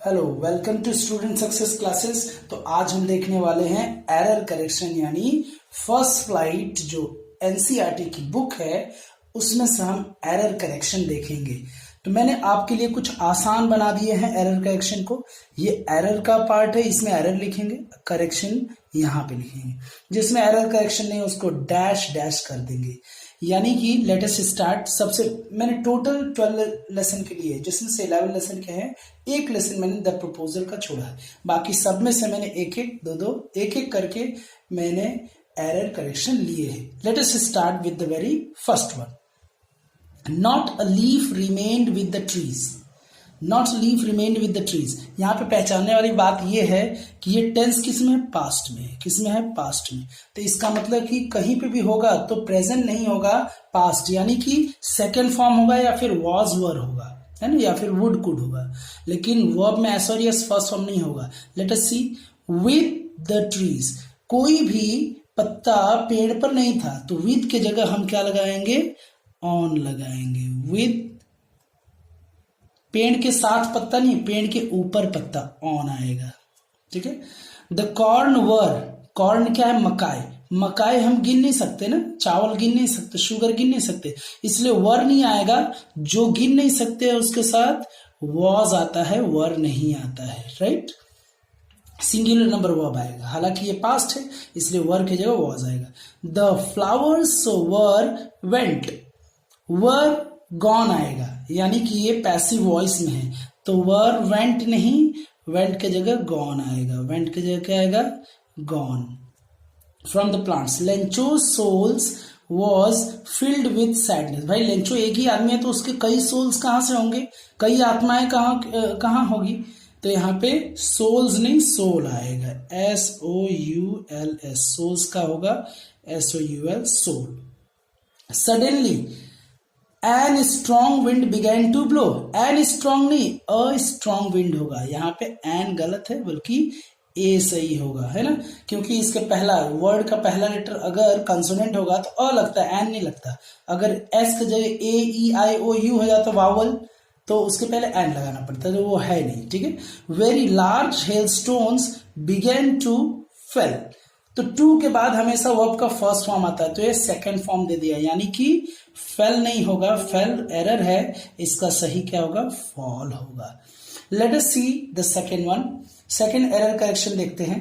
Hello, welcome to student success classes. तो आज हम देखने वाले हैं एरर करेक्शन, यानी फर्स्ट फ्लाइट जो एनसीईआरटी की बुक है उसमें से हम एरर करेक्शन देखेंगे। तो मैंने आपके लिए कुछ आसान बना दिए हैं एरर करेक्शन को। ये एरर का पार्ट है, इसमें एरर लिखेंगे, करेक्शन यहाँ पे लिखेंगे। जिसमें एरर करेक्शन नहीं उसको डैश डैश कर देंगे। यानी कि लेट अस स्टार्ट। सबसे मैंने टोटल 12 लेसन के लिए, जिसमें से 11 लेसन के हैं, एक लेसन मैंने द प्रपोजल का छोड़ा है। बाकी सब में से मैंने एक एक दो एक एक करके मैंने एरर करेक्शन लिए हैं। Let us start with the very first one. Not a leaf remained with the trees. Not leaf remained with the trees. यहाँ पे पहचानने वाली बात यह है कि ये टेंस किस में है, पास्ट में है। किस में है, पास्ट में। तो इसका मतलब कि कहीं पे भी होगा तो प्रेजेंट नहीं होगा, पास्ट, यानी कि सेकेंड फॉर्म होगा या फिर वॉज वर होगा, है ना, या फिर वुड कुड होगा। लेकिन वर्ब में एस और यस फर्स्ट फॉर्म नहीं होगा। Let us see. With the trees, कोई भी पत्ता पेड़ पर नहीं था, तो विद के जगह हम क्या लगाएंगे, ऑन लगाएंगे। विद, पेड़ के साथ पत्ता नहीं, पेड़ के ऊपर पत्ता, ऑन आएगा। ठीक है। द कॉर्न वर, कॉर्न क्या है, मकाई। मकाई हम गिन नहीं सकते ना, चावल गिन नहीं सकते, शुगर गिन नहीं सकते, इसलिए वर नहीं आएगा। जो गिन नहीं सकते उसके साथ वॉज आता है, वर नहीं आता है। राइट, सिंगुलर नंबर वर्ब आएगा। हालांकि ये पास्ट है इसलिए वर की जगह वॉज आएगा। The flowers were went, were gone आएगा, यानी कि ये पैसिव वॉइस में है, तो वर वेंट नहीं, वेंट के जगह गॉन आएगा। वेंट के जगह क्या आएगा, gone. From the plants, Lencho souls was filled with sadness. भाई लेंचो एक ही आदमी है तो उसके कई सोल्स कहां से होंगे, कई आत्माएं कहां होगी। तो यहाँ पे सोल्स नहीं, सोल आएगा। SOULS, सोल्स का होगा SOUL, soul. Suddenly an strong wind began to blow. An strong नहीं, अ स्ट्रॉन्ग विंड होगा। यहाँ पे एन गलत है, बल्कि ए सही होगा, है ना, क्योंकि इसके पहला वर्ड का पहला लेटर अगर कंसोनेंट होगा तो अ लगता है, एन नहीं लगता। अगर एस की जगह AEIOU हो जाता वावल, तो उसके पहले एन लगाना पड़ता है, तो वो है नहीं। ठीक है। Very large hail stones began to fall. तो टू के बाद हमेशा वर्ब का फर्स्ट फॉर्म आता है, तो ये सेकंड फॉर्म दे दिया, यानी कि फेल नहीं होगा, फेल एरर है, इसका सही क्या होगा, फॉल होगा। Let us see the second one. Second error correction देखते हैं।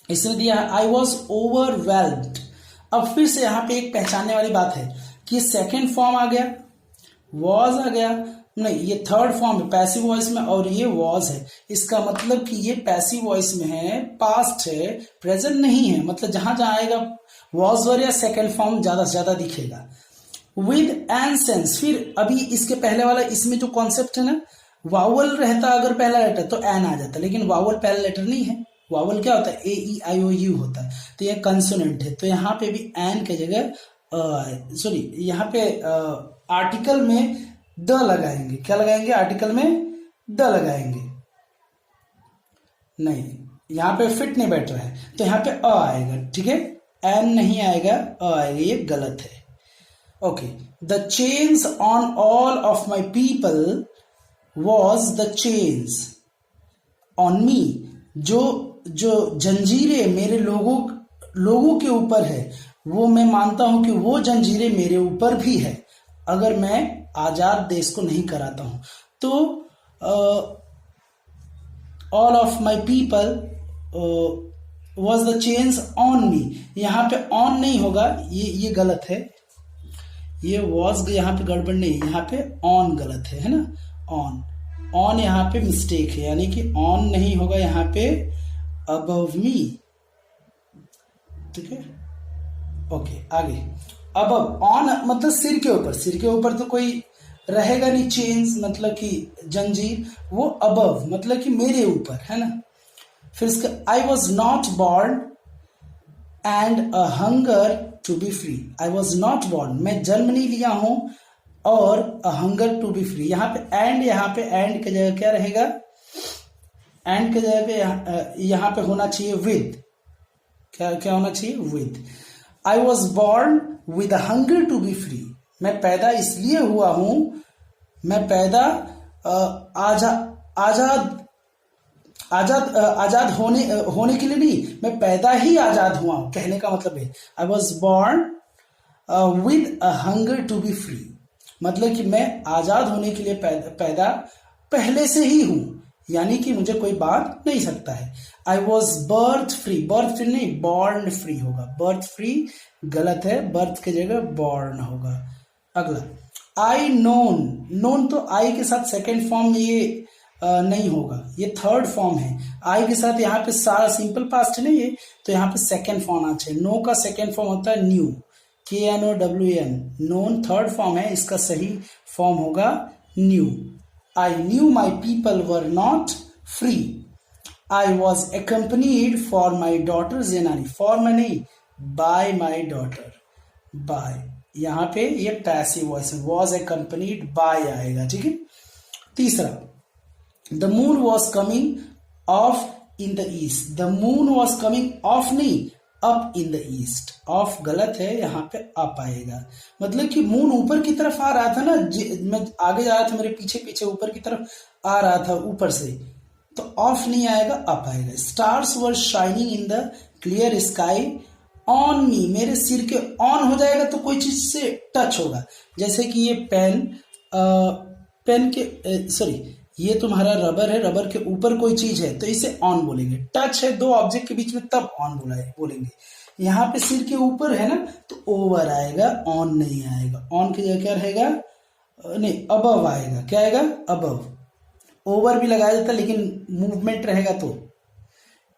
इसमें दिया आई वॉज ओवरवेल्म्ड। अब फिर से यहाँ पे एक पहचानने वाली बात है कि सेकंड फॉर्म आ गया, वॉज आ गया, नहीं ये थर्ड फॉर्म है पैसिव वॉइस में, और ये वॉज है। इसका मतलब कि ये पैसिव वॉइस में है, पास्ट है, प्रेजेंट नहीं है। मतलब जहां जहां आएगा वॉज वर या सेकंड फॉर्म ज्यादा से ज्यादा दिखेगा। विद एन सेंस, फिर अभी इसके पहले वाला, इसमें जो कॉन्सेप्ट है ना, वावल रहता अगर पहला लेटर तो एन आ जाता, लेकिन वावल पहला लेटर नहीं है। वावल क्या होता है, AEIOU होता है, तो ये कंसोनेंट है, तो यहाँ पे भी एन के जगह सॉरी, यहाँ पे आर्टिकल में द लगाएंगे। क्या लगाएंगे, आर्टिकल में द लगाएंगे। नहीं, यहां पे फिट नहीं बैठ रहा है, तो यहां पे अ आएगा। ठीक है, एन नहीं आएगा, अ आएगा, ये गलत है। Okay. The chains on all of my people was the chains on me. जो जंजीरें मेरे लोगों के ऊपर है, वो मैं मानता हूं कि वो जंजीरें मेरे ऊपर भी है, अगर मैं आजाद देश को नहीं कराता हूं। तो all of my people was the chains on me. यहां पे ऑन नहीं होगा, ये गलत है, ये वॉज यहां पे गड़बड़ नहीं, यहां पे ऑन गलत है ना, ऑन ऑन यहां पे मिस्टेक है, यानी कि ऑन नहीं होगा, यहां पे अबव मी। ठीक है, ओके आगे। अब ऑन मतलब सिर के ऊपर, सिर के ऊपर तो कोई रहेगा नहीं, चेन्स मतलब कि जंजीर, वो अबव मतलब कि मेरे ऊपर, है ना। फिर इसका I was not born and a hunger to be free. I was not born, मैं जन्म नहीं लिया हूं, और a hunger to be free. यहाँ पे एंड की जगह क्या रहेगा, एंड की जगह पे यहाँ पे होना चाहिए विद। क्या होना चाहिए, with. I was born with a hunger to be free. मैं पैदा इसलिए हुआ हूं, मैं पैदा आजाद आजाद होने के लिए नहीं, मैं पैदा ही आजाद हुआ हूं, कहने का मतलब है I was born with a hunger to be free, मतलब कि मैं आजाद होने के लिए पैदा पहले से ही हूं, यानी कि मुझे कोई बांध नहीं सकता है। आई वॉज बर्थ फ्री नहीं, बॉर्न फ्री होगा, बर्थ फ्री गलत है, बर्थ की जगह बॉर्न होगा। अगला आई नोन तो आई के साथ सेकेंड फॉर्म में ये नहीं होगा, ये थर्ड फॉर्म है। आई के साथ यहाँ पे सारा सिंपल पास्ट है ना ये, तो यहाँ पे सेकेंड फॉर्म आना चाहिए। नो का सेकेंड फॉर्म होता है knew, KNOWN, known third form है, इसका सही फॉर्म होगा knew. I knew my people were not free, I was accompanied for my daughter Janani, for में नहीं, बाय माई डॉटर, बाय, यहाँ पे ये पैसिव वॉइस है, वॉज accompanied बाय आएगा, ठीक है। तीसरा, the moon was coming off in the east, the moon was coming off नहीं, up in the east, off गलत है, यहाँ पे अप आएगा, मतलब कि मून ऊपर की तरफ आ रहा था ना, मैं आगे जा रहा था, मेरे पीछे पीछे ऊपर की तरफ आ रहा था ऊपर से, तो ऑफ नहीं आएगा, अप आएगा। Stars were shining in the clear sky on me, मेरे सिर के ऑन हो जाएगा तो कोई चीज से टच होगा, जैसे कि ये पेन के सॉरी ये तुम्हारा रबर है, रबर के ऊपर कोई चीज है तो इसे ऑन बोलेंगे। टच है दो ऑब्जेक्ट के बीच में तब ऑन बोलेंगे। यहाँ पे सिर के ऊपर है ना तो ओवर आएगा, ऑन नहीं आएगा। ऑन की जगह क्या रहेगा, नहीं अबव आएगा। क्या आएगा, अबव। ओवर भी लगाया जाता लेकिन मूवमेंट रहेगा तो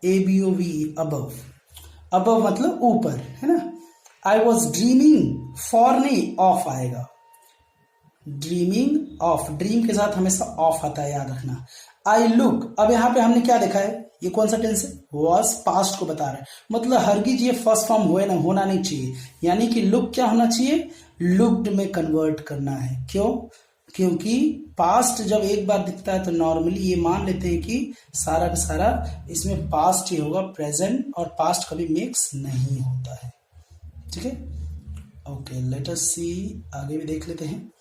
ABOV, अबव। अबव मतलब ऊपर, है ना। आई वॉज ड्रीमिंग, फॉर नहीं ऑफ आएगा, ड्रीमिंग ऑफ, ड्रीम के साथ हमेशा ऑफ आता है, याद रखना। आई लुक, अब यहाँ पे हमने क्या देखा है, ये कौन सा टेंस है, वॉज, पास्ट को बता रहा है, मतलब हरगिज ये फर्स्ट फॉर्म होना नहीं चाहिए, यानी कि लुक क्या होना चाहिए, लुक्ड में कन्वर्ट करना है। क्यों, क्योंकि पास्ट जब एक बार दिखता है तो नॉर्मली ये मान लेते हैं कि सारा का सारा इसमें पास्ट ही होगा, प्रेजेंट और पास्ट कभी मिक्स नहीं होता है, ठीक है। ओके, लेट अस सी, आगे भी देख लेते हैं।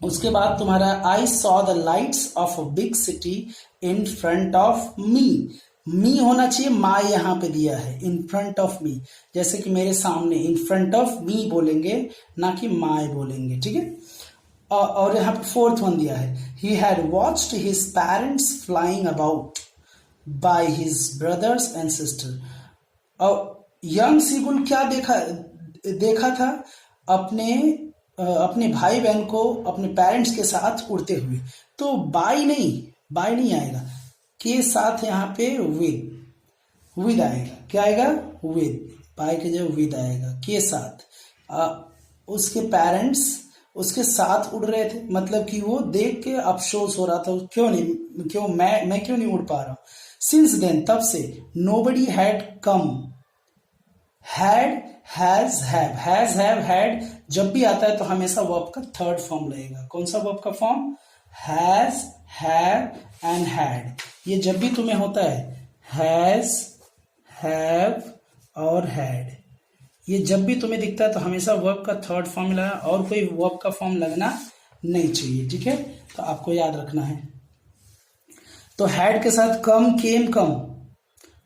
उसके बाद तुम्हारा I saw the lights of a big city in front of me होना चाहिए, माई यहाँ पे दिया है, इन फ्रंट ऑफ मी, जैसे कि मेरे सामने, इन फ्रंट ऑफ मी बोलेंगे ना कि माई बोलेंगे, ठीक है। और यहाँ पे फोर्थ वन दिया है, he had watched his parents flying about by his brothers and sister. और यंग सीगुल क्या देखा था, अपने भाई बहन को अपने पेरेंट्स के साथ उड़ते हुए, तो बाय नहीं आएगा, के साथ यहाँ पे विद आएगा। क्या आएगा, विद, बाय के जगह विद आएगा, के साथ। उसके पेरेंट्स उसके साथ उड़ रहे थे, मतलब कि वो देख के अफसोस हो रहा था, मैं क्यों नहीं उड़ पा रहा हूं। सिंस देन, तब से, nobody had come, had, has, have, had जब भी आता है तो हमेशा वर्ब का थर्ड फॉर्म लगेगा। कौन सा वर्ब का form, has, have and had. ये जब भी तुम्हें होता है हैज, हैव और हैड, ये जब भी तुम्हें दिखता है तो हमेशा वर्ब का थर्ड फॉर्म लगा, और कोई वर्ब का फॉर्म लगना नहीं चाहिए, ठीक है। तो आपको याद रखना है। तो हैड के साथ come, came,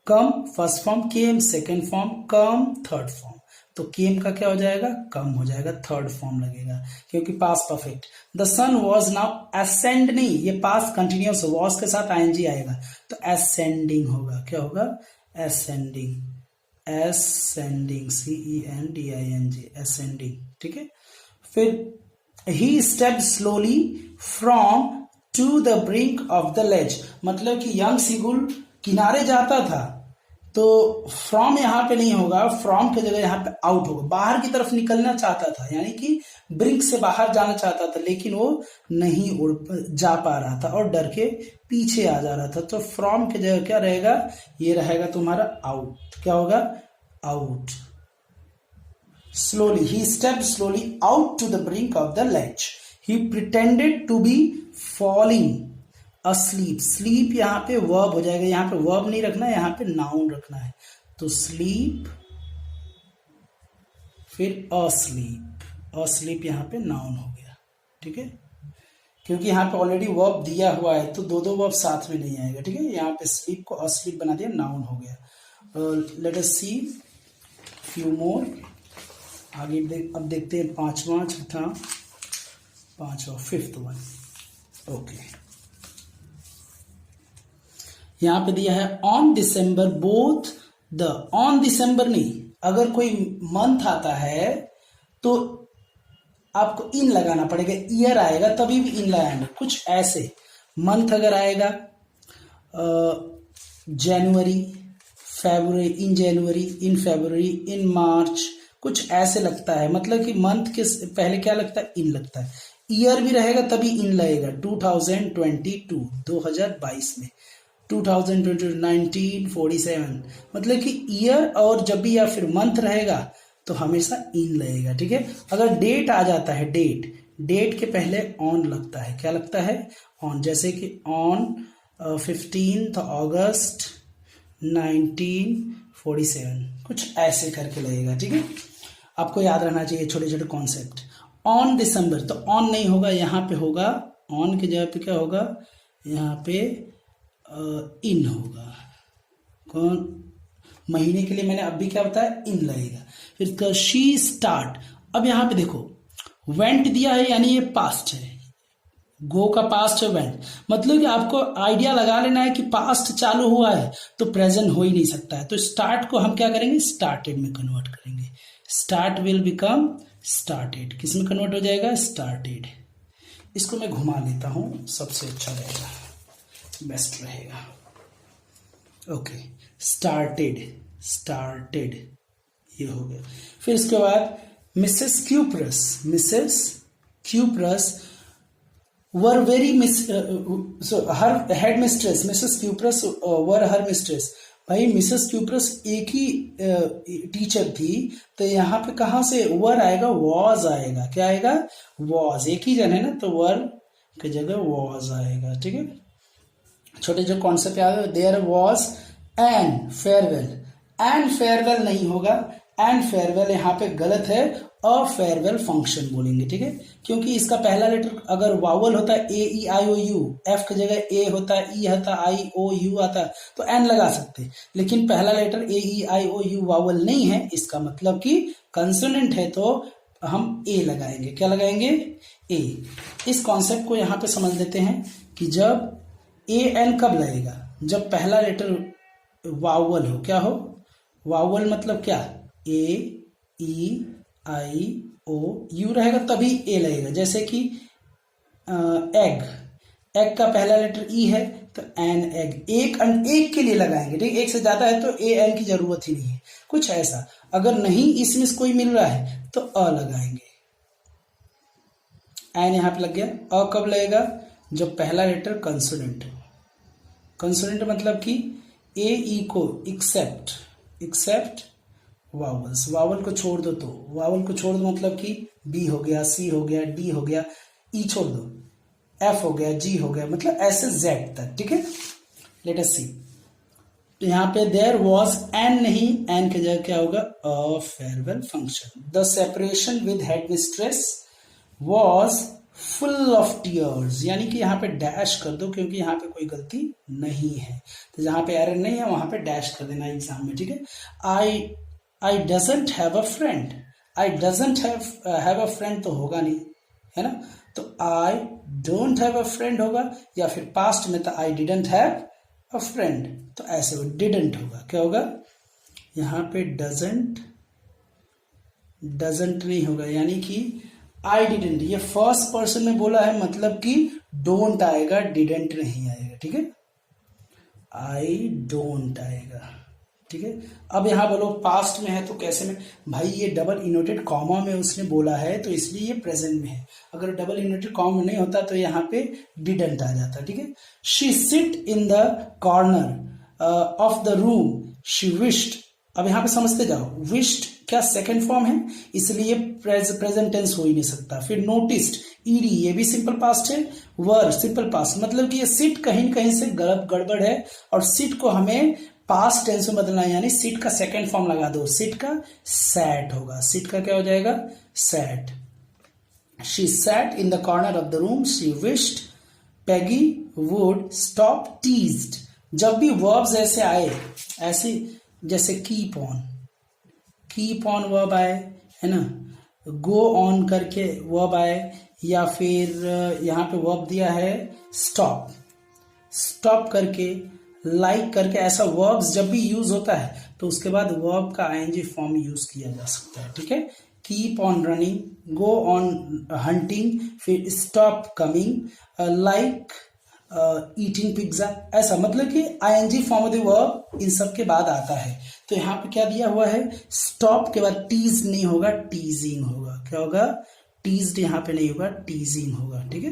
come first form, came second form, come third form, तो केम का क्या हो जाएगा, कम हो जाएगा, थर्ड फॉर्म लगेगा, क्योंकि past perfect. The sun was now ascend नहीं, ये पास्ट कंटिन्यूस, वॉज के साथ ING आएगा तो असेंडिंग होगा। क्या होगा, असेंडिंग, CENDING, असेंडिंग, ठीक है। फिर ही step slowly from to the brink of the ledge, मतलब कि यंग सीगुल किनारे जाता था तो फ्रॉम यहाँ पे नहीं होगा, फ्रॉम की जगह यहाँ पे आउट होगा, बाहर की तरफ निकलना चाहता था, यानी कि ब्रिंक से बाहर जाना चाहता था, लेकिन वो नहीं जा पा रहा था और डर के पीछे आ जा रहा था। तो फ्रॉम की जगह क्या रहेगा, ये रहेगा तुम्हारा आउट। क्या होगा, out. Slowly, he stepped slowly out to the brink of the ledge, he pretended to be falling asleep, sleep यहाँ पे वर्ब हो जाएगा, यहाँ पे वर्ब नहीं रखना है, यहाँ पे नाउन रखना है, तो स्लीप फिर अस्लीप, अस्लीप यहाँ पे नाउन हो गया, ठीक है। क्योंकि यहाँ पे ऑलरेडी वर्ब दिया हुआ है तो दो दो वर्ब साथ में नहीं आएगा, ठीक है। यहाँ पे स्लीप को अस्लीप बना दिया, नाउन हो गया। Late us see few more, आगे अब देखते हैं पांचवा, छठा, पांचवा, फिफ्थ वन। ओके, यहां पे दिया है on December both the, on December नहीं, अगर कोई मंथ आता है तो आपको इन लगाना पड़ेगा, ईयर आएगा तभी भी इन लगाएंगे। कुछ ऐसे मंथ अगर आएगा जनवरी, फरवरी, इन जनवरी, इन फरवरी, इन मार्च, कुछ ऐसे लगता है, मतलब कि मंथ के पहले क्या लगता है, इन लगता है। ईयर भी रहेगा तभी इन लगेगा, 2022, 2022 में 2022, 1947, मतलब कि ईयर और जब भी या फिर मंथ रहेगा तो हमेशा इन लगेगा, ठीक है। अगर डेट आ जाता है, डेट के पहले ऑन लगता है, क्या लगता है, ऑन, जैसे कि ऑन 15 अगस्त 1947, कुछ ऐसे करके लगेगा, ठीक है। आपको याद रहना चाहिए छोटे छोटे कॉन्सेप्ट। ऑन दिसंबर तो ऑन नहीं होगा, यहाँ पे होगा, ऑन की जगह पे क्या होगा, यहाँ पे इन होगा। कौन महीने के लिए मैंने अभी क्या बताया, इन लगेगा। फिर शी स्टार्ट, अब यहाँ पे देखो वेंट दिया है, यानी ये पास्ट है, गो का पास्ट है वेंट, मतलब कि आपको आइडिया लगा लेना है कि पास्ट चालू हुआ है तो प्रेजेंट हो ही नहीं सकता है। तो स्टार्ट को हम क्या करेंगे, स्टार्टेड में कन्वर्ट करेंगे। स्टार्ट विल बिकम स्टार्टेड, किस में कन्वर्ट हो जाएगा, स्टार्टेड। इसको मैं घुमा लेता हूं, सबसे अच्छा रहेगा, बेस्ट रहेगा। ओके, स्टार्टेड, स्टार्टेड, ये हो गया। फिर इसके बाद Mrs cuprous were very her head mistress, Mrs cuprous were her mistress. भाई मिसेस क्यूप्रस एक ही टीचर थी, तो यहाँ पे कहाँ से वर आएगा, वॉज आएगा, क्या आएगा, वॉज, एक ही जन है ना, तो वर की जगह वॉज आएगा, ठीक है। छोटे जो कॉन्सेप्ट याद है, there was an farewell, and farewell नहीं होगा, एंड फेयरवेल यहाँ पे गलत है, अ फेयरवेल फंक्शन बोलेंगे, ठीक है। क्योंकि इसका पहला लेटर अगर वावल होता है ए E I O you, F की जगह ए होता है, ई होता है, आई ओ यू आता तो एन लगा सकते, लेकिन पहला letter A E I O U vowel नहीं है, इसका मतलब कि कंसोनेंट है, तो हम ए लगाएंगे, क्या लगाएंगे, ए। इस कॉन्सेप्ट को यहाँ पे समझ लेते हैं कि जब ए एन कब लगेगा, जब पहला लेटर वावल हो, क्या हो, वावल मतलब क्या, ए ई आई ओ यू रहेगा तभी ए लगेगा। जैसे कि एग, एग का पहला लेटर ई है तो एन एग, एक के लिए लगाएंगे, ठीक, एक से ज्यादा है तो ए एन की जरूरत ही नहीं है, कुछ ऐसा। अगर नहीं इसमें से कोई मिल रहा है तो अ लगाएंगे, एन यहां पे लग गया। अ कब लगेगा, जब पहला लेटर कंसोनेंट हो। कंसोनेंट मतलब कि ए ई को एक्सेप्ट वावल्स, वावल को छोड़ दो, तो वावल को छोड़ दो मतलब कि बी हो गया, सी हो गया, डी हो गया, ई छोड़ दो, एफ हो गया, जी हो गया, मतलब ऐसे जेड तक, ठीक है। लेट अस सी, तो यहाँ पे देयर वॉज एन नहीं, एन की जगह क्या होगा, a farewell function. The separation with head mistress was full of tears, यानी कि यहाँ पे डैश कर दो क्योंकि यहाँ पे कोई गलती नहीं है, तो जहां पे एरर नहीं है वहां पे डैश कर देना एग्जाम में, ठीक है। I doesn't have a friend, I doesn't have a friend तो होगा नहीं, है ना, तो I don't have a friend होगा, या फिर पास्ट में तो I didn't have a friend, तो ऐसे हो, डिडंट होगा, क्या होगा, यहाँ पे डजंट नहीं होगा, यानी कि आई डिडंट, ये फर्स्ट पर्सन में बोला है, मतलब कि डोंट आएगा, डिडंट नहीं आएगा, ठीक है, आई डोंट आएगा, ठीक है। अब यहां बोलो पास्ट में है तो कैसे में, भाई ये डबल इनोटेड कॉमा में उसने बोला है तो इसलिए ये प्रेजेंट में है, अगर डबल इनोटेड कॉमा नहीं होता तो यहाँ पे डिडंट आ जाता, ठीक है। She sit in the corner of the room, she wished, अब यहां पे समझते जाओ, विश्ड क्या सेकंड फॉर्म है, इसलिए प्रेजेंट टेंस हो ही नहीं सकता। फिर नोटिस्ड, ईडी, ये भी सिंपल पास्ट है, वर सिंपल पास्ट, मतलब कि ये सिट कहीं न कहीं से गड़बड़ है, और सिट को हमें पास्ट टेंस में बदलना है, यानी सिट का सेकंड फॉर्म लगा दो, सिट का सैट होगा, सिट का क्या हो जाएगा, sat, she sat in the corner of the room. She wished Peggy would stop teased. जब भी verbs ऐसे आए, ऐसे जैसे कीप ऑन वर्ब आए, है ना, गो ऑन करके वर्ब आए, या फिर यहाँ पे वर्ब दिया है स्टॉप करके, लाइक करके, ऐसा वर्ब्स जब भी यूज होता है तो उसके बाद वर्ब का आईएनजी फॉर्म यूज किया जा सकता है, ठीक है। Keep on running, go on hunting, फिर stop coming, like eating pizza, ऐसा मतलब कि ING form of the verb इन सब के बाद आता है। तो यहाँ पे क्या दिया हुआ है, स्टॉप के बाद टीज नहीं होगा, टीजिंग होगा। क्या होगा, टीज्ड यहाँ पे नहीं होगा, टीजिंग होगा, ठीक है।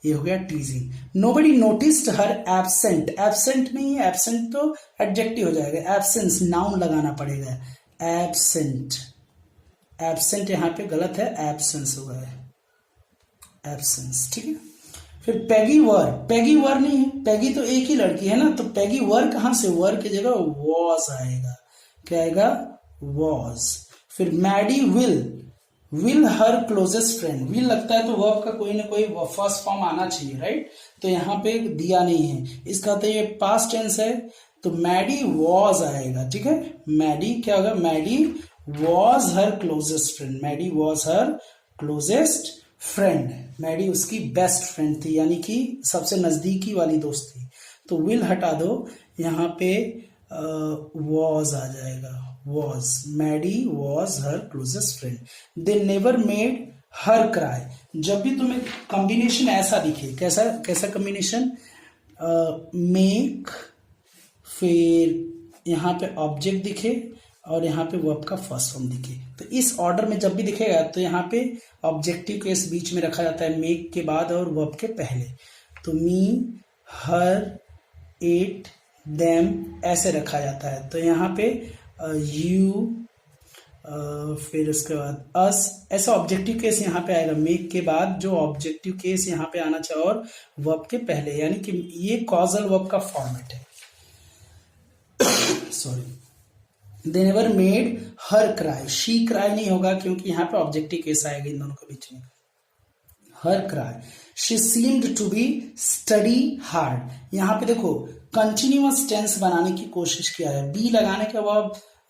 ये हो गया टीजिंग। नोबडी नोटिस्ड हर एब्सेंट, एब्सेंट नहीं है, एब्सेंट तो एडजेक्टिव हो जाएगा, एब्सेंस नाउन लगाना पड़ेगा, एब्सेंट यहाँ पे गलत है, एब्सेंस होगा, एब्सेंस, ठीक है। फिर पैगी वर नहीं है, पैगी तो एक ही लड़की है ना, तो पैगी वर कहां से, वर की जगह वॉज आएगा, क्या आएगा, वॉज। फिर Maddie will her closest friend, will लगता है तो वर्ब का कोई ना कोई फर्स्ट फॉर्म आना चाहिए, राइट। तो यहाँ पे दिया नहीं है, इसका तो ये पास्ट टेंस है, तो मैडी वॉज आएगा, ठीक है। मैडी क्या होगा, Maddie was her closest friend, Maddie was her closest friend, Maddie उसकी बेस्ट फ्रेंड थी, यानी कि सबसे नजदीकी वाली दोस्त थी। तो विल हटा दो, यहाँ पे वॉज आ जाएगा, was, Maddie was her closest friend. They never made her cry, जब भी तुम्हें कॉम्बिनेशन ऐसा दिखे, कैसा कॉम्बिनेशन, मेक, फिर यहाँ पे ऑब्जेक्ट दिखे और यहाँ पे वर्ब का फर्स्ट फॉर्म दिखे, तो इस ऑर्डर में जब भी दिखेगा तो यहाँ पे ऑब्जेक्टिव केस बीच में रखा जाता है, मेक के बाद और वर्ब के पहले। तो मी, हर, इट, देम ऐसे रखा जाता है। तो यहाँ पे यू, फिर उसके बाद अस, ऐसा ऑब्जेक्टिव केस यहाँ पे आएगा, मेक के बाद जो ऑब्जेक्टिव केस यहाँ पे आना चाहिए और वर्ब के पहले, यानी कि ये कॉजल वर्ब का फॉर्मेट है। Sorry, they never made her cry, she cry नहीं होगा क्योंकि यहाँ पे ऑब्जेक्टिव केस आएगा इन दोनों के बीच में, her cry. She seemed to be study hard, यहाँ पे देखो कंटिन्यूअस टेंस बनाने की कोशिश किया है, बी लगाने के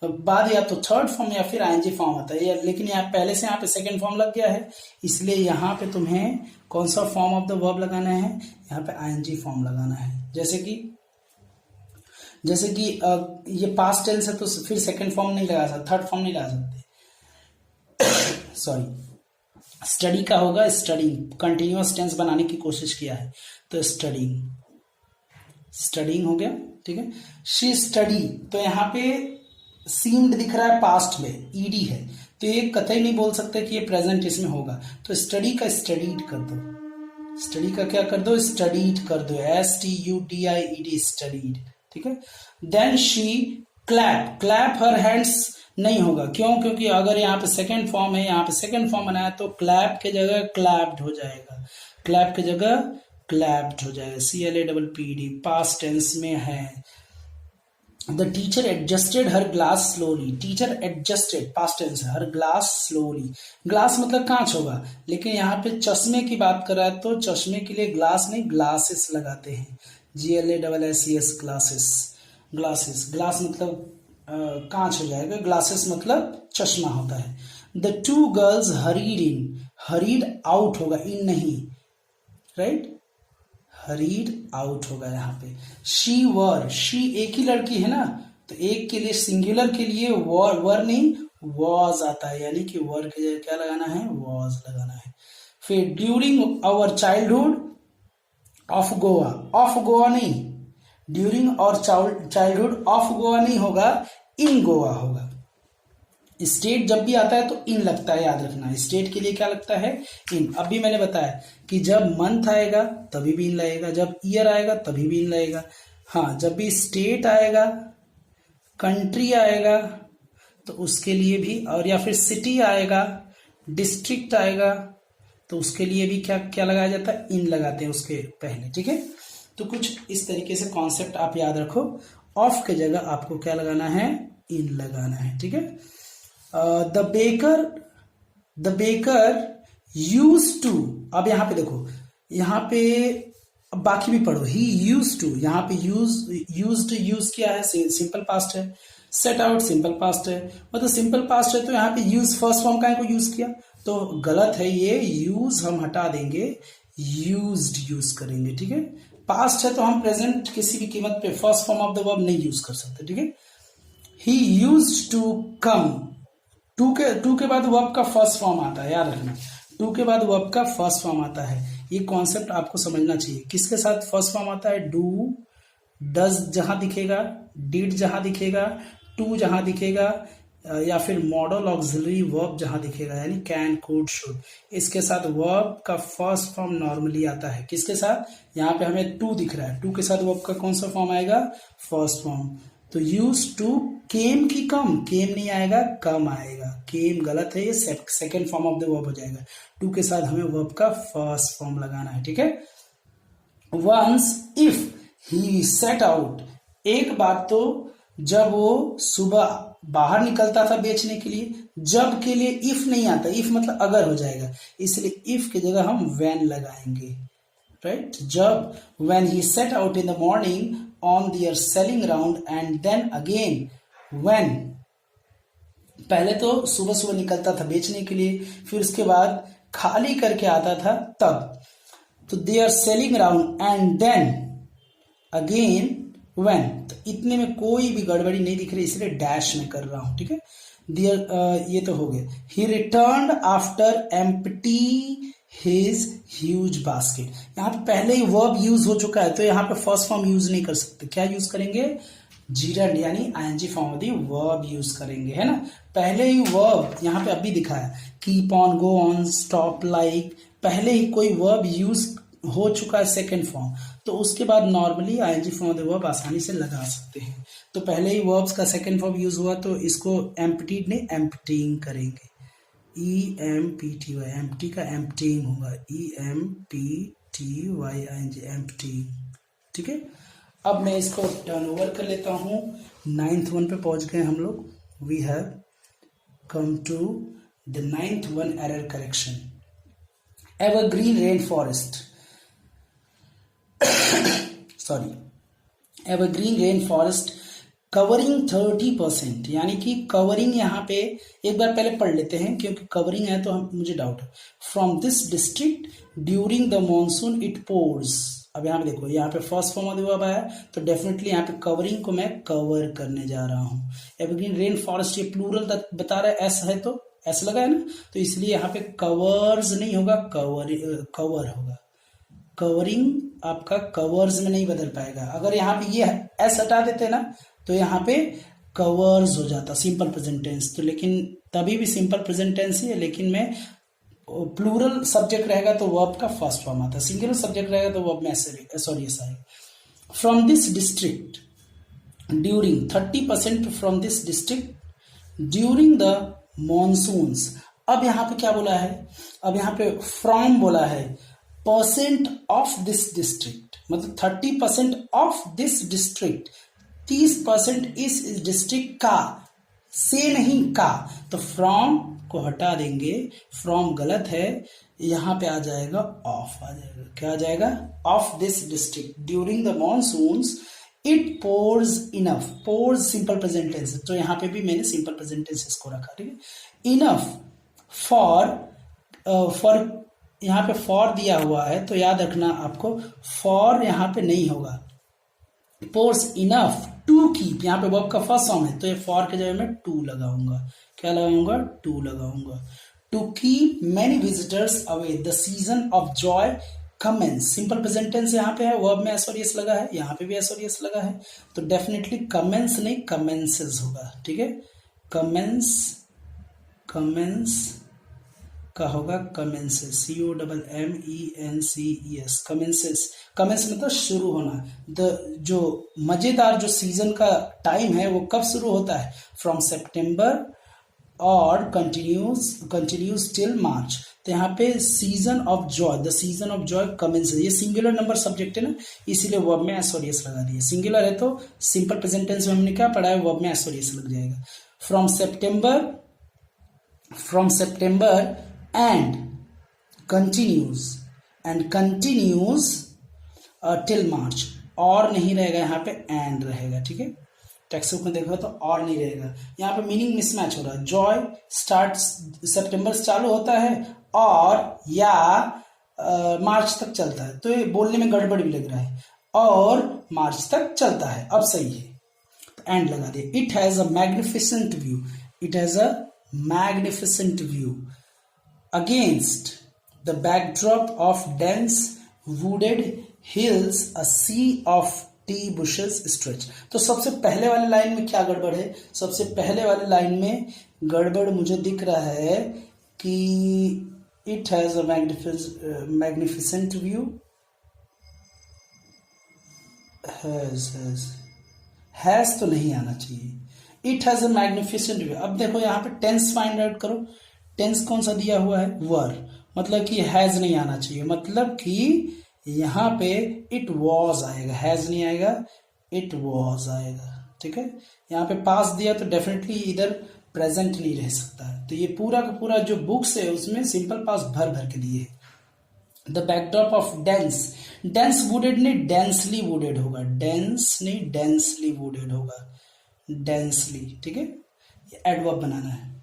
बाद या तो थर्ड फॉर्म या फिर आईएनजी फॉर्म आता है, लेकिन यहाँ पहले से यहाँ पे सेकंड फॉर्म लग गया है, इसलिए यहाँ पे तुम्हें कौन सा फॉर्म ऑफ द वर्ब लगाना है, यहाँ पे आईएनजी फॉर्म लगाना है। जैसे कि ये पास्ट टेंस है तो फिर सेकंड फॉर्म नहीं लगा सकते, थर्ड फॉर्म नहीं लगा सकते। सॉरी, स्टडी का होगा स्टडिंग, कंटिन्यूअस टेंस बनाने की कोशिश किया है तो स्टडिंग हो गया, ठीक है। शी स्टडी, तो यहाँ पे सीम्ड दिख रहा है पास्ट में, ईडी है, तो ये कतई नहीं बोल सकते कि ये प्रेजेंट इसमें होगा, तो स्टडी का स्टडीड कर दो, स्टडी का क्या कर दो, स्टडीड कर दो, STUDIED, स्टडीड, ठीक है। Then she clap her hands नहीं होगा, क्यों, क्योंकि अगर यहाँ पे सेकंड फॉर्म है, यहाँ पे सेकंड फॉर्म बनाया तो क्लैप के जगह क्लैप्ड हो जाएगा, क्लैप के जगह क्लैप्ड हो जाएगा, CLAPPD, पास्ट टेंस में है। The teacher adjusted her glass slowly, teacher adjusted past tense है, हर ग्लास स्लोली, ग्लास मतलब कांच होगा, लेकिन यहाँ पे चश्मे की बात कर रहा है तो चश्मे के लिए ग्लास नहीं ग्लासेस लगाते हैं, GLASSES, ग्लासेस, ग्लास मतलब कांच हो जाएगा, ग्लासेस मतलब चश्मा होता है। The two girls hurried out होगा, इन नहीं, राइट, हरीड आउट होगा यहाँ पे। शी एक ही लड़की है ना, तो एक के लिए सिंगुलर के लिए वर नहीं वॉज आता है, यानी कि वर के जगह क्या लगाना है, वॉज लगाना है। फिर during our childhood of Goa नहीं, ड्यूरिंग और चाइल्डहुड ऑफ गोवा नहीं होगा, इन गोवा होगा। स्टेट जब भी आता है तो इन लगता है, याद रखना, स्टेट के लिए क्या लगता है, इन। अभी मैंने बताया कि जब मंथ आएगा तभी भी इन लगेगा, जब ईयर आएगा तभी भी इन लगेगा। हाँ, जब भी स्टेट आएगा, कंट्री आएगा तो उसके लिए भी, और या फिर सिटी आएगा, डिस्ट्रिक्ट आएगा तो उसके लिए भी क्या क्या लगाया जाता है, इन लगाते हैं उसके पहले, ठीक है। तो कुछ इस तरीके से कॉन्सेप्ट आप याद रखो, ऑफ के जगह आपको क्या लगाना है, इन लगाना है, ठीक है। द बेकर यूज टू, अब यहां पे देखो, यहां पे अब बाकी भी पढ़ो, ही यूज टू, यहाँ पे यूज किया है, सिंपल पास्ट है। सेट आउट सिंपल पास्ट है, मतलब सिंपल पास्ट है तो यहाँ पे यूज फर्स्ट फॉर्म का को यूज किया, तो गलत है ये, यूज हम हटा देंगे, यूज्ड यूज करेंगे, ठीक है। पास्ट है तो हम प्रेजेंट किसी भी कीमत पे first form of the verb नहीं यूज कर सकते, ठीक है। He used to come, to के बाद वर्ब का फर्स्ट फॉर्म आता है, याद रखना, टू के बाद वर्ब का फर्स्ट फॉर्म आता है, ये कॉन्सेप्ट आपको समझना चाहिए। किसके साथ फर्स्ट फॉर्म आता है? डू, डज जहां दिखेगा, डिड जहां दिखेगा, टू जहां दिखेगा, या फिर मॉडल ऑक्सिलरी वर्ब जहां दिखेगा, यानी कैन, कुड, शुड, इसके साथ वर्ब का फर्स्ट फॉर्म नॉर्मली आता है। किसके साथ? यहाँ पे हमें टू दिख रहा है, टू के साथ वर्ब का कौन सा फॉर्म आएगा? First form. तो यूज टू केम की कम, केम नहीं आएगा, कम आएगा, केम गलत है, ये second form of the verb हो जाएगा। टू के साथ हमें वर्ब का फर्स्ट फॉर्म लगाना है, ठीक है। Once if he set out, एक बात तो जब वो सुबह बाहर निकलता था बेचने के लिए, जब के लिए इफ नहीं आता, इफ मतलब अगर हो जाएगा, इसलिए इफ की जगह हम व्हेन लगाएंगे, राइट। जब when he set out in the morning on their sailing round and then again when, पहले तो सुबह सुबह निकलता था बेचने के लिए, फिर उसके बाद खाली करके आता था तब, तो they are sailing round and then again when, तो इतने में कोई भी गड़बड़ी नहीं दिख रही, इसलिए डैश में कर रहा हूं, ठीक है। दियर ये तो हो गया। ही returned after empty his huge basket, यहाँ पे पहले ही वर्ब यूज हो चुका है, तो यहाँ पे फर्स्ट फॉर्म यूज नहीं कर सकते, क्या यूज करेंगे? जीरंड यानी ING form of the verb use करेंगे, है ना। पहले ही वर्ब यहाँ पे अभी दिखा है, keep on, go on, stop, like, पहले ही कोई वर्ब यूज हो चुका है सेकेंड फॉर्म, तो उसके बाद normally ING form of the verb आसानी से लगा सकते हैं। तो पहले ही वर्ब्स का सेकेंड फॉर्म यूज हुआ, तो इसको एम्प्टीड नहीं एम्प्टीइंग करेंगे, EMPTY, एम्प्टी का एम्प्टीइंग होगा, EMPTYING, एम्प्टीइंग, ठीक है। अब मैं इसको टर्न ओवर कर लेता हूं, 9th वन पे पहुंच गए हम लोग। We have come to the 9th one, error correction. Evergreen rain forest, sorry, evergreen rain forest covering 30%, यानी कि कवरिंग यहाँ पे एक बार पहले पढ़ लेते हैं, क्योंकि कवरिंग है तो मुझे डाउट है। From this district during the monsoon it pores, अब यहाँ पे देखो, यहाँ पे first form of the verb आया, तो डेफिनेटली यहाँ पे कवरिंग को मैं कवर करने जा रहा हूँ। एवरग्रीन रेन फॉरेस्ट, ये प्लूरल बता रहा है, एस है तो एस लगा है ना, तो इसलिए यहाँ पे कवर्स नहीं होगा, कवर होगा। कवरिंग आपका कवर्स में नहीं बदल पाएगा, अगर यहाँ पे ये एस हटा देते ना तो यहाँ पे कवर्स हो जाता सिंपल प्रेजेंट टेंस, तो लेकिन तभी भी सिंपल प्रेजेंट टेंस ही है, लेकिन मैं प्लूरल सब्जेक्ट रहेगा तो वर्ब का फर्स्ट फॉर्म आता है, सिंगुलर सब्जेक्ट रहेगा तो वर्ब में सॉरी ऐसा है। From this district during 30% from this district during the monsoons, अब यहाँ पे क्या बोला है? अब यहाँ पे फ्रॉम बोला है, परसेंट ऑफ दिस डिस्ट्रिक्ट, मतलब 30% ऑफ दिस डिस्ट्रिक्ट, 30% इस डिस्ट्रिक्ट का, से नहीं का, तो फ्रॉम को हटा देंगे, फ्रॉम गलत है, यहां पे आ जाएगा ऑफ, आ जाएगा, क्या आ जाएगा? Of this district during the monsoons it pours enough, pours simple present tense, तो यहां पे भी मैंने सिंपल प्रेजेंट टेंस को रखा, ठीक है। इनफ फॉर यहाँ पे फॉर दिया हुआ है, तो याद रखना आपको, फॉर यहाँ पे नहीं होगा, पोर्स इनफ टू कीप, यहाँ पे वर्ब का फर्स्ट फॉर्म है, तो ये फॉर के जगह में टू लगाऊंगा, क्या लगाऊंगा? टू लगाऊंगा। To keep many visitors away the season of joy commences, simple present tense यहाँ पे है, वर्ब में एस और एस लगा है, यहाँ पे भी एस और एस लगा है, तो डेफिनेटली कमेंस नहीं कमेंसेस होगा, ठीक है। कमेंस, कमेंस का होगा कमेंसेस, COMMENCES, कमेंसेस, कमेंस मतलब शुरू होना। जो मजेदार जो सीजन का टाइम है वो कब शुरू होता है? फ्रॉम सितंबर और कंटिन्यूज टिल मार्च, तो यहाँ पे season of Joy, the season of Joy commences, ये सिंगुलर नंबर सब्जेक्ट है ना, इसीलिए वर्ब में एस और एस लगा दिया। सिंगुलर है तो सिंपल प्रेजेंट टेंस में हमने क्या पढ़ा है, वर्ब में एस और एस लग जाएगा। From September and continues and continues till March, और नहीं रहेगा यहाँ पे एंड रहेगा, ठीक है। टेक्स्ट बुक में देखो तो और नहीं रहेगा, यहाँ पे मीनिंग मिसमैच हो रहा है। जॉय स्टार्ट सितंबर से चालू होता है और या मार्च तक चलता है, तो ये बोलने में गड़बड़ भी लग रहा है, और मार्च तक चलता है, अब सही है, तो एंड लगा दे। It has a magnificent view, it has a magnificent view against the backdrop of dense wooded hills, a sea of tea bushes stretch. तो सबसे पहले वाले लाइन में क्या गड़बड़ है? सबसे पहले वाले लाइन में गड़बड़ मुझे दिख रहा है कि it has a magnificent view, has तो नहीं आना चाहिए, it has a magnificent view. अब देखो यहाँ पे टेंस फाइंड आउट करो, टेंस कौन सा दिया हुआ है? वर, मतलब कि हैज नहीं आना चाहिए, मतलब कि यहाँ पे इट वॉज आएगा, हैज नहीं आएगा, इट वॉज आएगा, ठीक है। यहाँ पे पास दिया तो डेफिनेटली इधर प्रेजेंट नहीं रह सकता है, तो ये पूरा का पूरा जो बुक्स है उसमें सिंपल पास भर भर के दिए है। The backdrop of dense, dense wooded नहीं डेंसली वुडेड होगा, डेंस नहीं डेंसली वुडेड होगा, डेंसली, ठीक है, एडवर्ब बनाना है।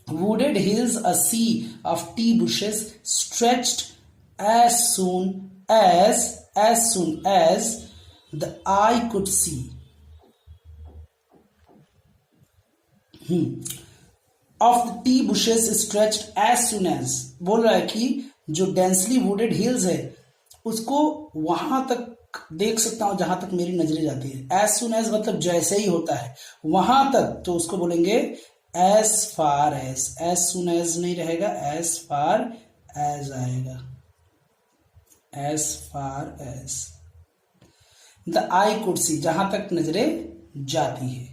Wooded hills, a sea of tea bushes stretched as soon as the eye could see. Of the tea bushes stretched as soon as, बोल रहा है कि जो डेंसली वुडेड हिल्स है उसको वहां तक देख सकता हूं जहां तक मेरी नजरें जाती है। एज सुन एज मतलब जैसे ही होता है वहां तक, तो उसको बोलेंगे as far as, as soon as नहीं रहेगा, एज फार एज आएगा, as far as the eye could see, जहां तक नजरें जाती है।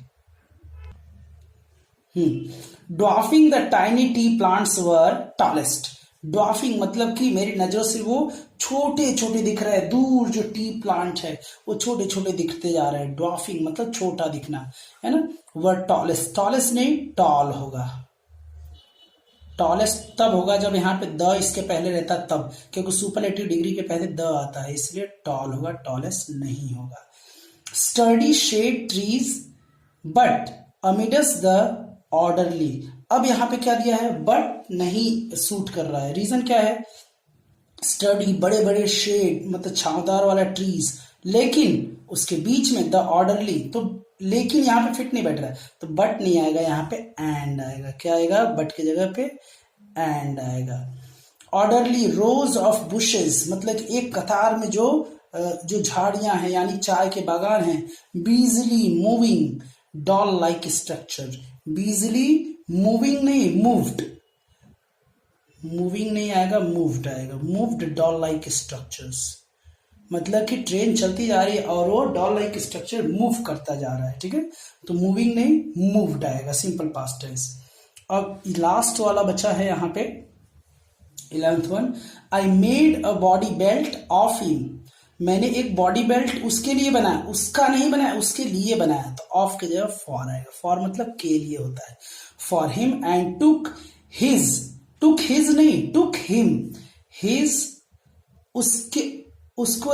Dwarfing the tiny tea plants were tallest, dwarfing मतलब कि मेरी नजरों से वो छोटे छोटे दिख रहे हैं, दूर जो टी प्लांट है वो छोटे छोटे दिखते जा रहे हैं। ड्वार्फिंग मतलब छोटा दिखना, है ना। वर्ड टॉलेस्ट, टॉलेस्ट नहीं टॉल होगा, टॉलेस्ट तब होगा जब यहाँ पे द इसके पहले रहता तब, क्योंकि सुपरलेटिव डिग्री के पहले द आता है, इसलिए टॉल होगा, टॉलेस्ट नहीं होगा। Sturdy shade trees but amidst the orderly, अब यहाँ पे क्या दिया है? बट नहीं सूट कर रहा है, रीजन क्या है? स्टडी बड़े बड़े शेड मतलब छावदार वाला ट्रीज, लेकिन उसके बीच में द ऑर्डरली, तो लेकिन यहाँ पे फिट नहीं बैठ रहा है, तो बट नहीं आएगा, यहाँ पे एंड आएगा। क्या आएगा? बट की जगह पे एंड आएगा। ऑर्डरली रोज ऑफ बुशेस मतलब कि एक कतार में जो झाड़ियां हैं यानी चाय के बागान हैं। बीजली मूविंग डॉल लाइक स्ट्रक्चर, बीजली मूविंग नहीं मूव्ड, मूविंग नहीं आएगा मूव्ड आएगा, मूव्ड डॉल लाइक स्ट्रक्चर्स मतलब कि ट्रेन चलती जा रही है और वो डॉल लाइक स्ट्रक्चर मूव करता जा रहा है, ठीक है। तो मूविंग नहीं मूव्ड आएगा, सिंपल पास्ट टेंस। अब लास्ट वाला बचा है यहाँ पे 11th one, I made a body belt of him, मैंने एक बॉडी बेल्ट उसके लिए बनाया, उसका नहीं बनाया, उसके लिए बनाया, तो ऑफ की जगह फॉर आएगा, फॉर मतलब के लिए होता है। For him and took his नहीं टुक हिम, हिज उसके उसको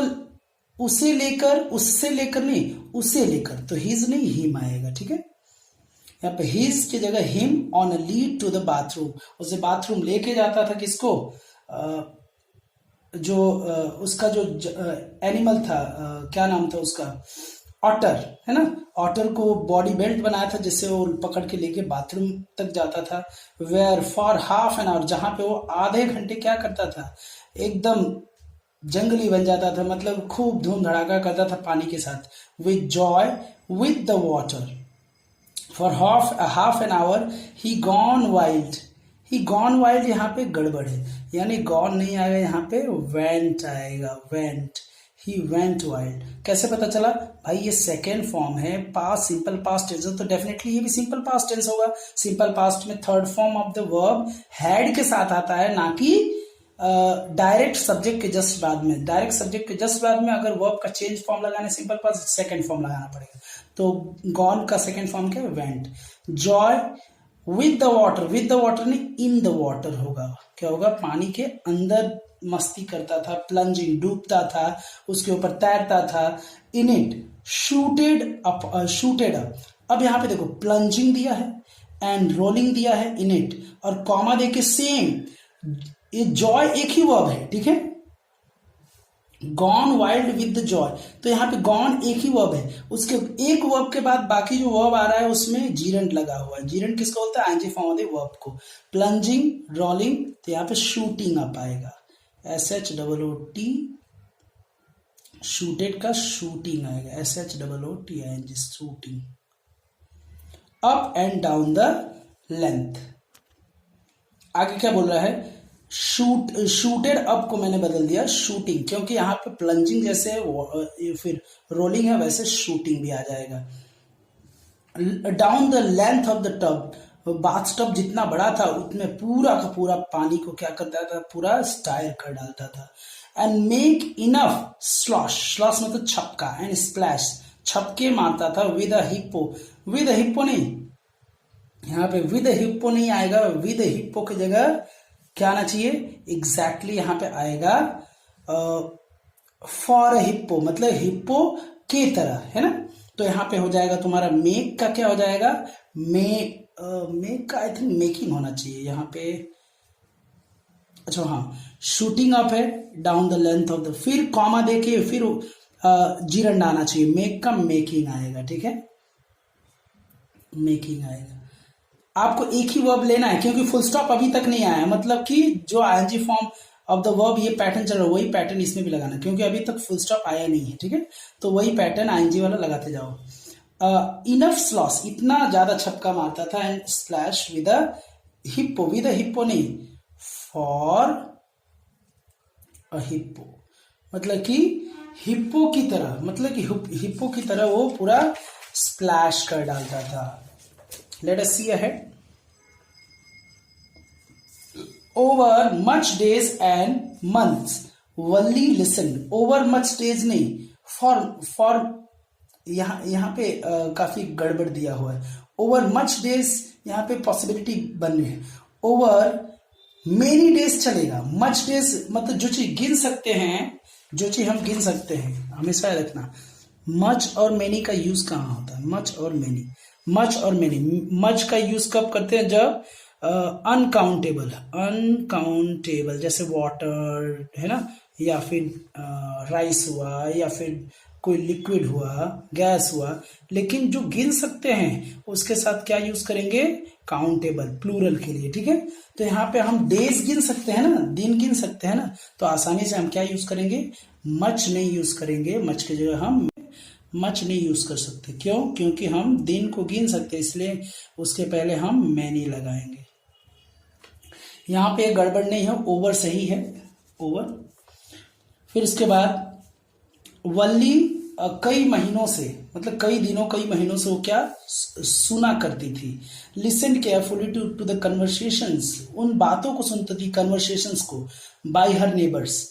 उसे लेकर, उससे लेकर नहीं उसे लेकर, तो हिज नहीं हिम आएगा, ठीक है। यहाँ पे हिज की जगह him on a lead to the bathroom, उसे बाथरूम लेके जाता था, किसको? उसका जो एनिमल था, क्या नाम था उसका? ऑटर, है ना। ऑटर को बॉडी बेल्ट बनाया था जिससे वो पकड़ के लेके बाथरूम तक जाता था। Where for half an hour, जहां पे वो आधे घंटे क्या करता था? एकदम जंगली बन जाता था, मतलब खूब धूम धड़ाका करता था पानी के साथ। With Joy with the water for half an our he gone wild, he gone wild यहाँ पे गड़बड़ है, यानी गॉन नहीं आएगा, यहाँ पे वेंट आएगा, वेंट, ही वेंट वाइल्ड। कैसे पता चला भाई? ये सेकेंड फॉर्म है, पास्ट सिंपल पास्ट टेंस, तो डेफिनेटली ये भी सिंपल पास्ट टेंस होगा। सिंपल पास्ट में third form of the verb had के साथ आता है, ना कि डायरेक्ट सब्जेक्ट के जस्ट बाद में। डायरेक्ट सब्जेक्ट के जस्ट बाद में अगर वर्ब का चेंज फॉर्म लगाने सिंपल पास्ट सेकंड फॉर्म लगाना पड़ेगा। तो गॉन का सेकंड फॉर्म क्या है? Went. Joy with the water, with the water नहीं इन द वाटर होगा, क्या होगा, पानी के अंदर मस्ती करता था, प्लंजिंग डूबता था, उसके ऊपर तैरता था, in it shooted up, shooted up. अब यहां पे देखो प्लंजिंग दिया है एंड रोलिंग दिया है इन इट, और कॉमा देके सेम, ये जॉय एक ही वर्ब है, ठीक है, gone wild with the Joy, तो यहाँ पे गॉन एक ही वर्ब है, उसके एक वर्ब के बाद बाकी जो वर्ब आ रहा है उसमें जीरेंट लगा हुआ है। जीरेंट किसको बोलता है, आईएनजी फॉर्म होते वर्ब को, प्लंजिंग रोलिंग, तो यहाँ पे शूटिंग अप आएगा, SHOOT, शूटेड का शूटिंग आएगा, SHOOTING, shooting, up and down the length. आगे क्या बोल रहा है, शूटेड अप को मैंने बदल दिया शूटिंग, क्योंकि यहाँ पे प्लंजिंग जैसे फिर रोलिंग है वैसे शूटिंग भी आ जाएगा। Down the length of the tub, bath tub जितना बड़ा था उतने पूरा का पूरा पानी को क्या करता था, पूरा स्टायर कर डालता था। And make enough slosh, slosh मतलब छपका, एंड स्प्लैश छपके मारता था, with a hippo, with hippo नहीं, यहाँ पे विद हिप्पो नहीं आएगा, विद हिप्पो की जगह क्या आना चाहिए, एग्जैक्टली यहां पे आएगा फॉर हिप्पो, मतलब हिप्पो के तरह, है ना, तो यहां पे हो जाएगा तुम्हारा मेक का क्या हो जाएगा, मेक का आई थिंक मेकिंग होना चाहिए यहाँ पे, अच्छा हाँ, शूटिंग अप है, down the length of the, फिर कॉमा देके फिर जीरंड आना चाहिए, मेक का मेकिंग आएगा, ठीक है, मेकिंग आएगा। आपको एक ही वर्ब लेना है क्योंकि फुल स्टॉप अभी तक नहीं आया है, मतलब कि जो ING form of the verb ये पैटर्न चल रहा है वही पैटर्न इसमें भी लगाना, क्योंकि अभी तक फुल स्टॉप आया नहीं है, ठीक है, तो वही पैटर्न आईएनजी वाला लगाते जाओ। इनफ स्लॉस, इतना ज्यादा छक्का मारता था, and slash with a hippo, with a hippo नहीं, फॉर अ हिप्पो, मतलब कि हिप्पो की तरह, मतलब कि हिप्पो की तरह वो पूरा स्प्लैश कर डालता था। Let us see ahead. Over much days and months, Valli listened. Over much days नहीं, for यहाँ पे काफी गड़बड़ दिया हुआ है। Over much days यहाँ पे पॉसिबिलिटी बन रही है। Over many days चलेगा। Much days मतलब जो चीज गिन सकते हैं, जो चीज हम गिन सकते हैं, हमेशा रखना। मच और मेनी का यूज कहाँ होता है, मच और मेनी, मच और मेनी। मच का यूज कब करते हैं, जब अनकाउंटेबल, अनकाउंटेबल जैसे वाटर है ना, या फिर राइस हुआ, या फिर कोई लिक्विड हुआ, गैस हुआ, लेकिन जो गिन सकते हैं उसके साथ क्या यूज करेंगे, काउंटेबल, प्लूरल के लिए, ठीक है। तो यहाँ पे हम डेज गिन सकते हैं ना, दिन गिन सकते हैं ना, तो आसानी से हम क्या यूज करेंगे, मच नहीं यूज करेंगे, मच की जगह हम मच नहीं यूज कर सकते, क्यों, क्योंकि हम दिन को गिन सकते, इसलिए उसके पहले हम मैनी लगाएंगे। यहां पे गड़बड़ नहीं है, ओवर सही है, ओवर। फिर इसके बाद वल्ली कई महीनों से, मतलब कई दिनों कई महीनों से वो क्या सुना करती थी, listen carefully to the conversations, उन बातों को सुनती थी, कन्वर्सेशंस को, बाय हर नेबर्स,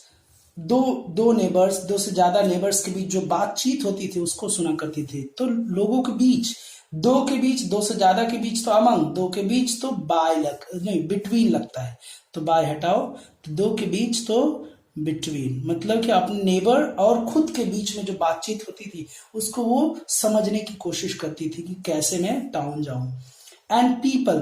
दो नेबर्स, दो से ज्यादा नेबर्स के बीच जो बातचीत होती थी उसको सुना करती थी। तो लोगों के बीच, दो के बीच, दो से ज्यादा के बीच तो अमंग, दो के बीच तो बाय नहीं बिटवीन लगता है, तो बाय हटाओ, तो दो के बीच तो बिटवीन, मतलब कि अपने नेबर और खुद के बीच में जो बातचीत होती थी उसको वो समझने की कोशिश करती थी कि कैसे मैं टाउन जाऊं। एंड पीपल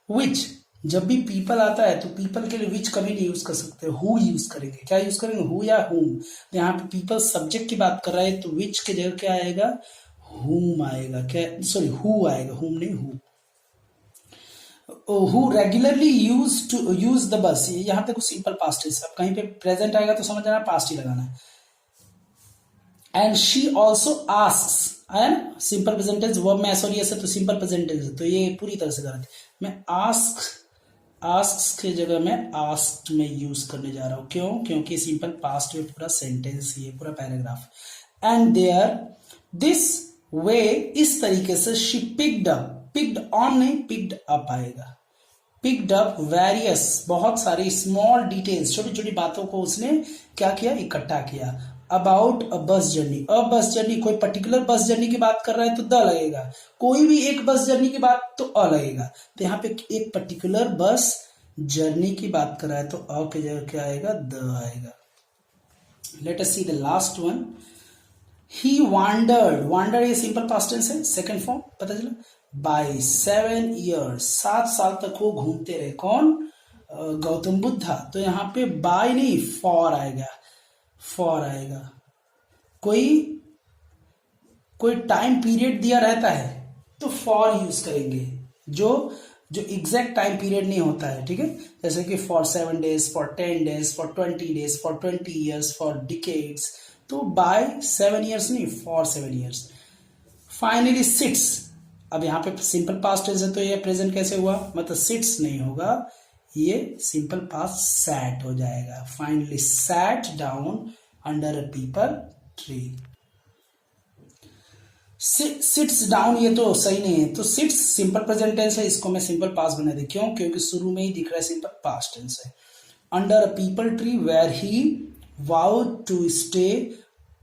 विच, जब भी पीपल आता है तो पीपल के लिए विच कभी नहीं यूज कर सकते, हु यूज करेंगे, क्या यूज करेंगे, हु या हुम। तो यहाँ पे पीपल सब्जेक्ट की बात कर रहा है तो विच के जगह क्या आएगा, हुम आएगा, क्या, सॉरी हु आएगा, हुम नहीं who. Who regularly use the bus, यहाँ पे कुछ सिंपल पास्ट है, सब कहीं पे प्रेजेंट आएगा तो समझ आना पास्ट ही लगाना है। एंड शी ऑल्सो आस्क्स, है ना, सिंपल प्रेजेंट टेंस, वर्ब में ऐसा है तो सिंपल प्रेजेंट टेंस है, तो ये पूरी तरह से गलत है। मैं आस्क्स की जगह मैं आस्क्ड में यूज करने जा रहा हूं, क्यों, क्योंकि सिंपल पास्ट में पूरा सेंटेंस ही है, पूरा paragraph. And there this way, इस तरीके से, she picked up, picked on नहीं पिक्ड अप आएगा, पिक्ड अप वेरियस, बहुत सारी स्मॉल डिटेल्स, छोटी छोटी बातों को उसने क्या किया, इकट्ठा किया, about a bus journey, a bus journey कोई पर्टिकुलर बस जर्नी की बात कर रहा है तो द लगेगा, कोई भी एक बस जर्नी की बात तो अ लगेगा। तो यहाँ पे एक पर्टिकुलर बस जर्नी की बात कर रहा है तो अ की जगह क्या आएगा, द आएगा। Late us see the last one, he wandered, wander ये सिंपल पास्ट टेंस है, सेकंड फॉर्म पता चला, बाय 7 years 7 साल तक वो घूमते रहे, कौन, गौतम बुद्धा। तो यहाँ पे बाय नहीं फॉर आएगा, फॉर आएगा। कोई टाइम पीरियड दिया रहता है तो फॉर यूज करेंगे, जो एग्जैक्ट टाइम पीरियड नहीं होता है, ठीक है। जैसे कि for 7 days, for 10 days, for 20 days, for 20 years, for decades. तो बाय 7 years नहीं, फॉर 7 years। फाइनली सिट्स, अब यहाँ पे सिंपल पास्ट टेंस है तो ये प्रेजेंट कैसे हुआ, मतलब सिट्स नहीं होगा, ये सिंपल पास्ट सैट हो जाएगा। Finally sat down under a peepal tree. Seats down ये तो सही नहीं है, तो सिट्स सिंपल प्रेजेंट टेंस है, इसको मैं सिंपल पास्ट बना दे, क्यों, क्योंकि शुरू में ही दिख रहा है सिंपल पास्ट टेंस है। Under a peepal tree where he vowed to stay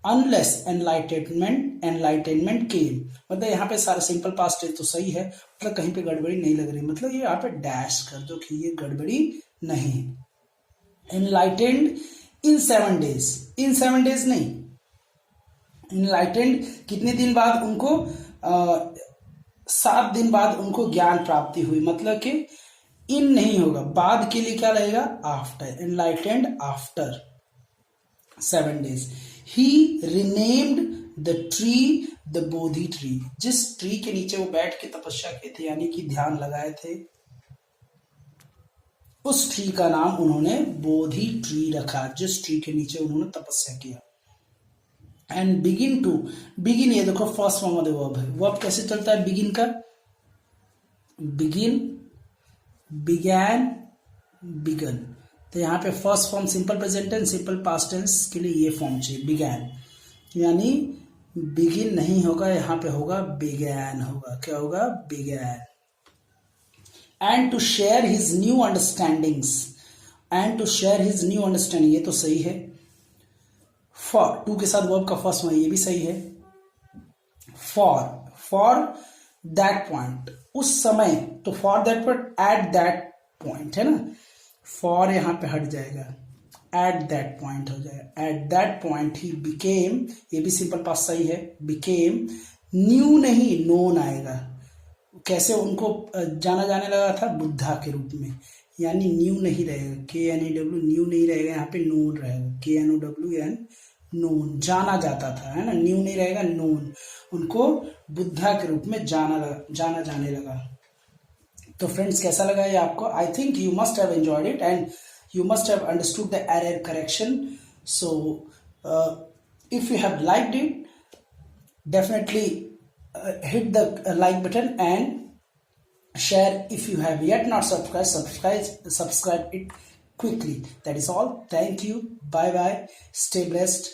unless enlightenment came, मतलब यहाँ पे सारा सिंपल पास्ट टेंस तो सही है, मतलब कहीं पे गड़बड़ी नहीं लग रही, मतलब ये यहाँ पे डैश कर दो कि ये गड़बड़ी नहीं। एनलाइटेंड इन 7 days, इन 7 days नहीं, इनलाइटेंड कितने दिन बाद उनको 7 दिन बाद उनको ज्ञान प्राप्ति हुई, मतलब कि इन नहीं होगा, बाद के लिए क्या लगेगा, after, enlightened after 7 days। He renamed the tree the Bodhi tree, जिस ट्री के नीचे वो बैठ के तपस्या किए थे यानी कि ध्यान लगाए थे, उस ट्री का नाम उन्होंने बोधि ट्री रखा, जिस ट्री के नीचे उन्होंने तपस्या किया। एंड बिगिन टू, बिगिन ये देखो first form of the verb है, वर्ब कैसे चलता है बिगिन का, बिगिन, बिगैन, बिगन। तो यहाँ पे first form simple present tense, simple past tense के लिए ये फॉर्म चाहिए बिगैन, यानी बिगिन नहीं होगा, यहाँ पे होगा बिगैन होगा, क्या होगा, begin. And to share his new understandings, and to share his new understanding ये तो सही है। फॉर, टू के साथ वर्ब का फर्स्ट वन ये भी सही है। फॉर दैट पॉइंट, उस समय, तो for that point, at that point है ना, फॉर यहां पे हट जाएगा, एट दैट पॉइंट हो जाएगा। At that point he became, ये भी सिंपल पास्ट सही है, बिकेम, न्यू नहीं नोन आएगा, कैसे उनको जाना जाने लगा था, बुद्धा के रूप में, यानी न्यू नहीं रहेगा, KNEW न्यू नहीं रहेगा, यहाँ पे नोन रहेगा, KNOWN नोन, जाना जाता था, है ना, न्यू नहीं रहेगा, नोन, उनको बुद्धा के रूप में जाना जाने लगा। तो फ्रेंड्स कैसा लगा ये आपको, I think you must have enjoyed it and you must have understood the error correction. So if you have liked it, definitely hit the like button and share. If you have yet not subscribe it quickly. That is all. Thank you. Bye bye. Stay blessed.